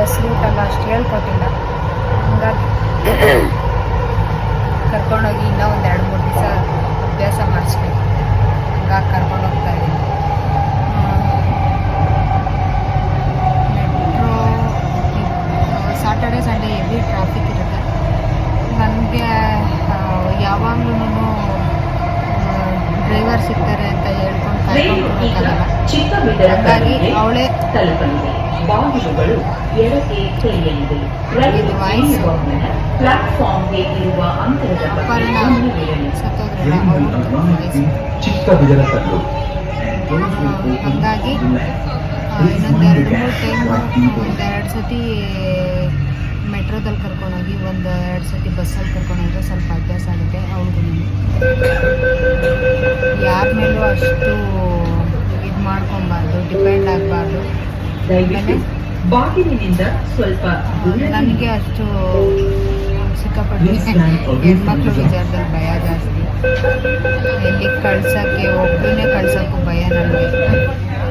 Bus ರೂಟೆಲ್ಲ ಅಷ್ಟು ಹೇಳ್ಕೊಟ್ಟಿಲ್ಲ. ಹಂಗಾಗಿ ಕರ್ಕೊಂಡೋಗಿ ಇನ್ನೂ ಒಂದು 2-3 ದಿವಸ ಅಭ್ಯಾಸ ಮಾಡಿಸ್ಬೇಕು. ಹಂಗಾಗಿ ಕರ್ಕೊಂಡು ಹೋಗ್ತಾ ಇದ್ದೀನಿ. Metro Saturday Sunday heavy traffic ಇರುತ್ತೆ. ನನಗೆ ಯಾವಾಗ್ಲೂ ಡ್ರೈವರ್ ಸಿಗ್ತಾರೆ ಅಂತ ಹೇಳ್ಕೊಂಡು ಕಾಯ್ಕೊಂಡ್ಬಿಡೋಕ್ಕಾಗಲ್ಲ. ಹಾಗಾಗಿ ಅವಳೇ ಇದು ವಾಯ್ಸ್ ಅಪರ್ಣ ಸತ್ತೋದ್ರಲ್ಲ ಹಾಗಾಗಿ ಇನ್ನೊಂದು 2-3 ಟೈಮು 1-2 ಸತಿ ಮೆಟ್ರೋದಲ್ಲಿ ಕರ್ಕೊಂಡೋಗಿ 1-2 ಸತಿ ಬಸ್ಸಲ್ಲಿ ಕರ್ಕೊಂಡೋದ್ರೆ ಸ್ವಲ್ಪ ಅಭ್ಯಾಸ ಆಗುತ್ತೆ ಅವ್ರಿಗೂ. ಯಾರ ಮೇಲೂ ಅಷ್ಟು ಇದು ಮಾಡ್ಕೊಬಾರ್ದು, ಡಿಪೆಂಡ್ ಆಗಬಾರ್ದು. ನನಗೆ ಅಷ್ಟು ಸಿಕ್ಕಾಪಟ್ಟೆ ಹೆಣ್ಮಕ್ಳು ವಿಚಾರದಲ್ಲಿ ಭಯ ಜಾಸ್ತಿ. ಎಲ್ಲಿ ಕಳ್ಸೋಕ್ಕೆ ಒಬ್ಬರನ್ನೇ ಕಳ್ಸೋಕ್ಕೂ ಭಯ ನನಗೆ.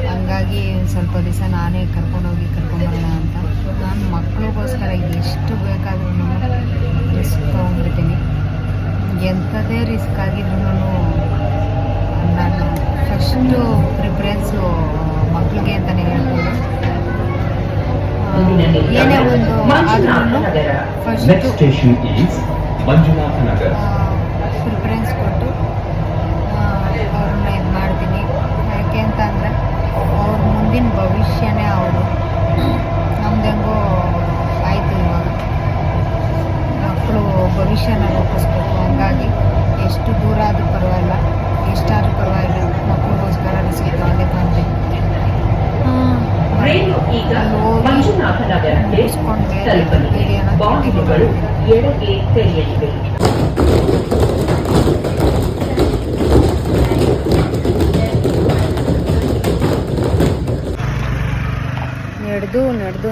ಹಂಗಾಗಿ ಸ್ವಲ್ಪ ದಿವಸ ನಾನೇ ಕರ್ಕೊಂಬರೋಣ ಅಂತ ನಾನು ಮಕ್ಕಳಿಗೋಸ್ಕರ ಎಷ್ಟು ಬೇಕಾದ್ರೂ ರಿಸ್ಕ್ ತೊಗೊಂಡ್ಬಿಡ್ತೀನಿ. ಎಂಥದೇ ರಿಸ್ಕ್ ಆಗಿದ್ರು ನಾನು ಫಸ್ಟು ಪ್ರಿಫರೆನ್ಸು ಮಕ್ಕಳಿಗೆ ಅಂತಲೇ ಹೇಳ್ಬೋದು. ಏನೇ ಒಂದು ಆದ್ರೂ ಫಸ್ಟು ಪ್ರಿಫರೆನ್ಸ್ ಕೊಟ್ಟು ಅವ್ರನ್ನ ಇದು ಮಾಡ್ತೀನಿ. ಯಾಕೆ ಅಂತ ಅಂದರೆ ಅವ್ರ ಮುಂದಿನ ಭವಿಷ್ಯನೇ ಅವರು. ನಮ್ದೆಂಗೋ ಆಯಿತು, ಇವಾಗ ಮಕ್ಕಳು ಭವಿಷ್ಯನ ರೂಪಿಸ್ಬೇಕು. ಹಂಗಾಗಿ ಎಷ್ಟು ದೂರ ಆದರೂ ಪರವಾಗಿಲ್ಲ, ಎಷ್ಟಾದ್ರೂ ಪರವಾಗಿಲ್ಲ, ಮಕ್ಕಳಿಗೋಸ್ಕರ ರಿಸ್ಕ್ ತಗೊಂಡೆ ಕಾಣ್ತೀನಿ.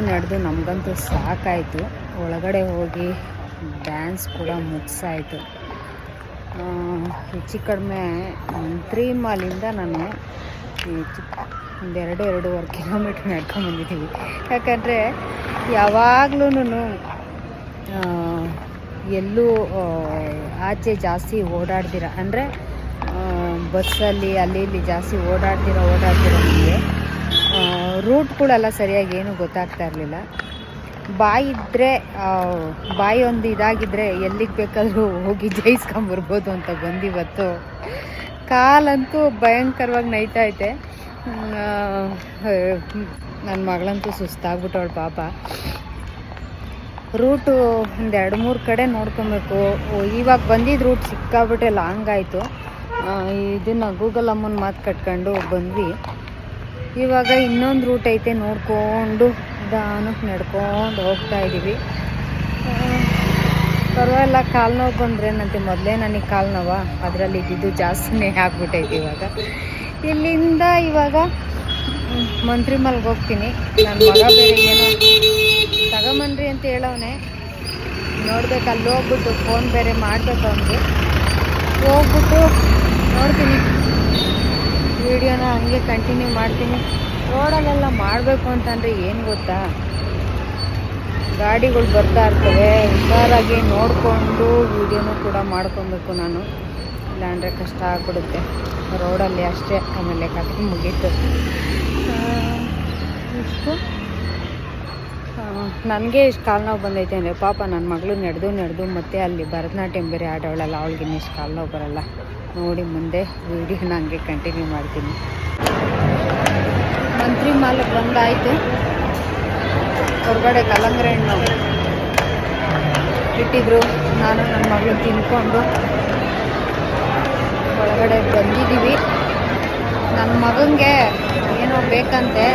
ನಡೆದು ನಮಗಂತೂ ಸಾಕಾಯಿತು. ಒಳಗಡೆ ಹೋಗಿ ಡ್ಯಾನ್ಸ್ ಕೂಡ ಮುಗಿಸಾಯಿತು. ಹೆಚ್ಚು ಕಡಿಮೆ ಮಂತ್ರಿ ಮಾಲಿಂದ ನಾನು 2-2.5 ಕಿಲೋಮೀಟ್ರ್ ನಡ್ಕೊಂಡ್ಬಂದಿದ್ದೀವಿ. ಯಾಕಂದರೆ ಯಾವಾಗ್ಲೂ ಎಲ್ಲೂ ಆಚೆ ಜಾಸ್ತಿ ಓಡಾಡ್ದಿರ, ಅಂದರೆ ಬಸ್ಸಲ್ಲಿ ಅಲ್ಲಿ ಇಲ್ಲಿ ಜಾಸ್ತಿ ಓಡಾಡ್ದಿರ ನನಗೆ ರೂಟ್ಗಳೆಲ್ಲ ಸರಿಯಾಗಿ ಏನೂ ಗೊತ್ತಾಗ್ತಾ ಇರಲಿಲ್ಲ. ಬಾಯಿ ಒಂದು ಇದಾಗಿದ್ದರೆ ಎಲ್ಲಿಗೆ ಬೇಕಾದರೂ ಹೋಗಿ ಜಯಿಸ್ಕೊಂಬರ್ಬೋದು ಅಂತ ಬಂದಿವತ್ತು. ಕಾಲಂತೂ ಭಯಂಕರವಾಗಿ ನೈತೈತೆ. ನನ್ನ ಮಗಳಂತೂ ಸುಸ್ತಾಗ್ಬಿಟ್ಟವಳು ಪಾಪ. ರೂಟು 1-2-3 ಕಡೆ ನೋಡ್ಕೊಬೇಕು. ಇವಾಗ ಬಂದಿದ್ದ ರೂಟ್ ಸಿಕ್ಕಾಬಿಟ್ಟೆ ಲಾಂಗ್ ಆಯಿತು. ಇದನ್ನು ಗೂಗಲ್ ಅಮ್ಮನ ಮಾತು ಕಟ್ಕೊಂಡು ಬಂದ್ವಿ. ಇವಾಗ ಇನ್ನೊಂದು ರೂಟ್ ಐತೆ, ನೋಡಿಕೊಂಡು ನಿಧಾನಕ್ಕೆ ನಡ್ಕೊಂಡು ಹೋಗ್ತಾ ಇದ್ದೀವಿ. ಪರವಾಗಿಲ್ಲ. ಕಾಲು ನೋವು ಬಂದರೆ ನಂತೆ ಮೊದಲೇ ನನಗೆ ಕಾಲು ನೋವು, ಅದರಲ್ಲಿ ಇದ್ದಿದ್ದು ಜಾಸ್ತಿನೇ ಆಗ್ಬಿಟ್ಟೈತೆ. ಇಲ್ಲಿಂದ ಇವಾಗ ಮಂತ್ರಿ ಮಲ್ಗೆ ಹೋಗ್ತೀನಿ. ನನ್ನ ಮಗ ಬೇರೆ ಏನೋ ತಗೊಂಬನ್ರಿ ಅಂತ ಹೇಳವನೆ. ನೋಡ್ಬೇಕು, ಅಲ್ಲಿ ಹೋಗ್ಬಿಟ್ಟು ಫೋನ್ ಬೇರೆ ಮಾಡಬೇಕು ಅವನಿಗೆ. ಹೋಗ್ಬಿಟ್ಟು ನೋಡ್ತೀನಿ, ವಿಡಿಯೋನ ಹಂಗೆ ಕಂಟಿನ್ಯೂ ಮಾಡ್ತೀನಿ. ರೋಡಲ್ಲೆಲ್ಲ ಮಾಡಬೇಕು ಅಂತಂದರೆ ಏನು ಗೊತ್ತಾ, ಗಾಡಿಗಳು ಬರ್ತಾ ಇರ್ತವೆ, ಹುಷಾರಾಗಿ ನೋಡಿಕೊಂಡು ವಿಡಿಯೋನೂ ಕೂಡ ಮಾಡ್ಕೊಬೇಕು ನಾನು. ಇಲ್ಲಾಂದರೆ ಕಷ್ಟ ಆಗ್ಬಿಡುತ್ತೆ ರೋಡಲ್ಲಿ ಅಷ್ಟೇ. ಆಮೇಲೆ ಕಥೆ ಮುಗೀತು. ಇಷ್ಟು ನನಗೆ ಇಷ್ಟು ಕಾಲು ನೋವು ಬಂದೈತೆ ಅಂದರೆ ಪಾಪ ನನ್ನ ಮಗಳು ನಡೆದು ಮತ್ತೆ ಅಲ್ಲಿ ಭರತನಾಟ್ಯಂ ಬೇರೆ ಆಡೋಳಲ್ಲ, ಅವಳಿಗೆ ಇಷ್ಟು ಕಾಲು ನೋವು ಬರಲ್ಲ. ನೋಡಿ ಮುಂದೆ ವಿಡಿಯೋನ ಹಂಗೆ ಕಂಟಿನ್ಯೂ ಮಾಡ್ತೀನಿ. ಮಂತ್ರಿ ಮಾಲ್ಗೆ ಬಂದಾಯಿತು. ಹೊರಗಡೆ ಕಲ್ಲಂಗಡಿ ಹಣ್ಣು ಇಟ್ಟಿದ್ರು. ನಾನು ನನ್ನ ಮಗಳು ತಿನ್ಕೊಂಡು ಒಳಗಡೆ ಬಂದಿದ್ದೀವಿ. ನನ್ನ ಮಗನಿಗೆ ಏನೋ ಬೇಕಂತೆ,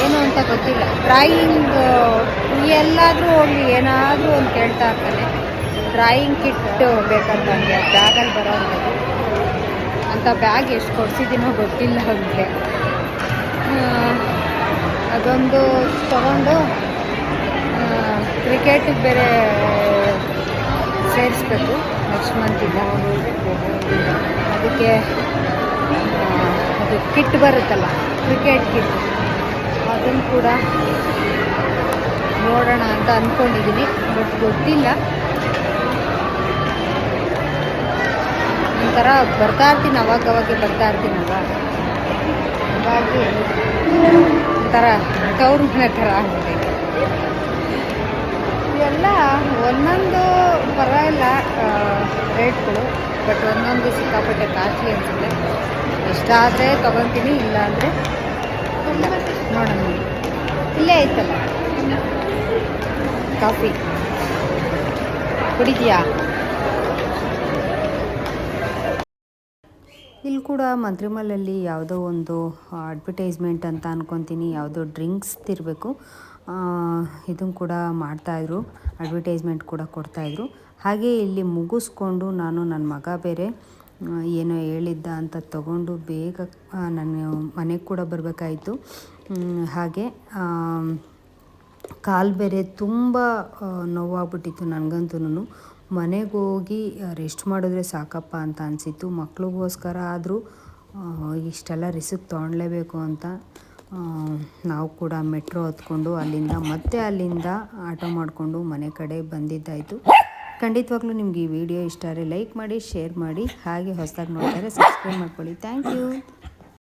ಏನು ಅಂತ ಗೊತ್ತಿಲ್ಲ. ಡ್ರಾಯಿಂಗ್ ಎಲ್ಲಾದರೂ ಹೋಗಲಿ ಏನಾದರೂ ಒಂದು ಕೇಳ್ತಾ ಇರ್ತಾನೆ. ಡ್ರಾಯಿಂಗ್ ಕಿಟ್ ಬೇಕಂತ ನನಗೆ ಬ್ಯಾಗಲ್ಲಿ ಬರೋಂಥದ್ದು. ಅಂಥ ಬ್ಯಾಗ್ ಎಷ್ಟು ಕೊಡಿಸಿದ್ದೀನೋ ಗೊತ್ತಿಲ್ಲ ಅವನಿಗೆ. ಅದೊಂದು ತಗೊಂಡು ಕ್ರಿಕೆಟಿಗೆ ಬೇರೆ ಸೇರಿಸ್ಬೇಕು ನೆಕ್ಸ್ಟ್ ಮಂತಿಂದ. ಅದಕ್ಕೆ ಅದು ಕಿಟ್ ಬರುತ್ತಲ್ಲ, ಕ್ರಿಕೆಟ್ ಕಿಟ್, ಅದನ್ನು ಕೂಡ ನೋಡೋಣ ಅಂತ ಅಂದ್ಕೊಂಡಿದ್ದೀನಿ. ಬಟ್ ಗೊತ್ತಿಲ್ಲ, ಒಂಥರ ಬರ್ತಾ ಇರ್ತೀನಿ, ಅವಾಗವಾಗ ಬರ್ತಾ ಇರ್ತೀನಲ್ವ, ಹಾಗಾಗಿ ಒಂಥರ ತವ್ರ ಮನೆ ಥರ ಆಗ್ಬಿಟ್ಟೈತೆ. ಇವೆಲ್ಲ ಒಂದೊಂದು ಪರವಾಗಿಲ್ಲ ರೇಟ್ಗಳು, ಬಟ್ ಒಂದೊಂದು ಸಿಕ್ಕಾಪಟ್ಟೆ ಕಾಸ್ಟ್ಲಿ ಅನಿಸುತ್ತೆ. ಎಷ್ಟಾದರೆ ತೊಗೊತೀನಿ, ಇಲ್ಲ ಅಂದರೆ ಇಲ್ಲ. ನೋಡೋಣ, ಇಲ್ಲೇ ಐತಲ್ಲ ಕಾಫಿ ಕುಡಿದ್ಯಾ? ಇಲ್ಲಿ ಕೂಡ ಮಂತ್ರಿಮಲಲ್ಲಿ ಯಾವುದೋ ಒಂದು ಅಡ್ವರ್ಟೈಸ್ಮೆಂಟ್ ಅಂತ ಅನ್ಕೊತೀನಿ, ಯಾವುದೋ ಡ್ರಿಂಕ್ಸ್ ತಿರಬೇಕು, ಇದನ್ನು ಕೂಡ ಮಾಡ್ತಾಯಿದ್ರು, ಅಡ್ವರ್ಟೈಸ್ಮೆಂಟ್ ಕೂಡ ಕೊಡ್ತಾಯಿದ್ರು. ಹಾಗೆ ಇಲ್ಲಿ ಮುಗಿಸ್ಕೊಂಡು ನಾನು ನನ್ನ ಮಗ ಬೇರೆ ಏನೋ ಹೇಳಿದ್ದ ಅಂತ ತಗೊಂಡು ಬೇಗ ನಾನು ಮನೆಗೆ ಕೂಡ ಬರಬೇಕಾಯಿತು. ಹಾಗೆ ಕಾಲು ಬೇರೆ ತುಂಬ ನೋವಾಗ್ಬಿಟ್ಟಿತ್ತು ನನಗಂತೂ. ಮನೆಗೆ ಹೋಗಿ ರೆಸ್ಟ್ ಮಾಡಿದ್ರೆ ಸಾಕಪ್ಪ ಅಂತ ಅನಿಸಿತ್ತು. ಮಕ್ಳಿಗೋಸ್ಕರ ಆದರೂ ಇಷ್ಟೆಲ್ಲ ರಿಸ್ಕ್ ತೊಗೊಳ್ಲೇಬೇಕು ಅಂತ ನಾವು ಕೂಡ ಮೆಟ್ರೋ ಹತ್ಕೊಂಡು ಅಲ್ಲಿಂದ ಆಟೋ ಮಾಡಿಕೊಂಡು ಮನೆ ಕಡೆ ಬಂದಿದ್ದಾಯಿತು. ಖಂಡಿತವಾಗ್ಲೂ ನಿಮ್ಗೆ ಈ ವಿಡಿಯೋ ಇಷ್ಟ ಆದರೆ ಲೈಕ್ ಮಾಡಿ, ಶೇರ್ ಮಾಡಿ, ಹಾಗೆ ಹೊಸದಾಗಿ ನೋಡ್ತಾರೆ ಸಬ್ಸ್ಕ್ರೈಬ್ ಮಾಡ್ಕೊಳ್ಳಿ. Thank you.